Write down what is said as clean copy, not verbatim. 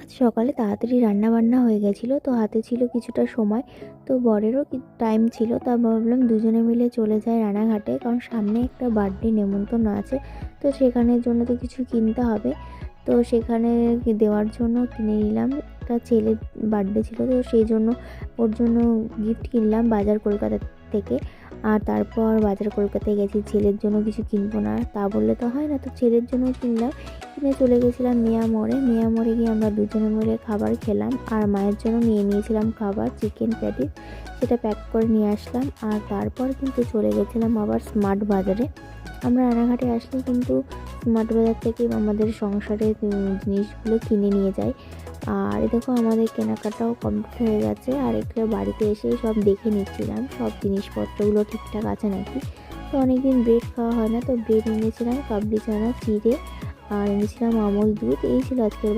আজ সকালে তাড়াতাড়ি রান্নাবান্না হয়ে গেছিলো, তো হাতে ছিল কিছুটা সময়। তো বরেরও টাইম ছিল, তা ভাবলাম দুজনে মিলে চলে যাই রানাঘাটে, কারণ সামনে একটা বার্থডে নেমন্তন্ন আছে। তো সেখানের জন্য তো কিছু কিনতে হবে। তো সেখানে দেওয়ার জন্য কিনে নিলাম। একটা ছেলের বার্থডে ছিল, তো সেই জন্য ওর জন্য গিফট কিনলাম বাজার কলকাতা থেকে। আর তারপর বাজার কলকাতায় গেছি, ছেলের জন্য কিছু কিনবো না তা বললে তো হয় না, তো ছেলের জন্য কিনলাম। কিনে চলে গেছিলাম মিয়ামোড়ে গিয়ে আমরা দুজনে মিলে খাবার খেলাম। আর মায়ের জন্য নিয়ে নিয়েছিলাম খাবার, চিকেন প্যাটিস, সেটা প্যাক করে নিয়ে আসলাম। আর তারপর কিন্তু চলে গেছিলাম আবার স্মার্ট বাজারে। আমরা রানাঘাটে আসলে কিন্তু স্মার্ট বাজার থেকে আমাদের সংসারের জিনিসগুলো কিনে নিয়ে যাই। আর দেখো আমাদের কেনাকাটাও কমপ্লিট হয়ে গেছে, আর একটু বাড়িতে এসেই সব দেখে নিচ্ছিলাম সব জিনিসপত্রগুলো ঠিকঠাক আছে নাকি। তো অনেকদিন ব্রেড খাওয়া হয় না, তো ব্রেড এনেছিলাম, কাবলি চানা, চিড়ে, আর এনেছিলাম আমল দুধ। এই ছিল আজকের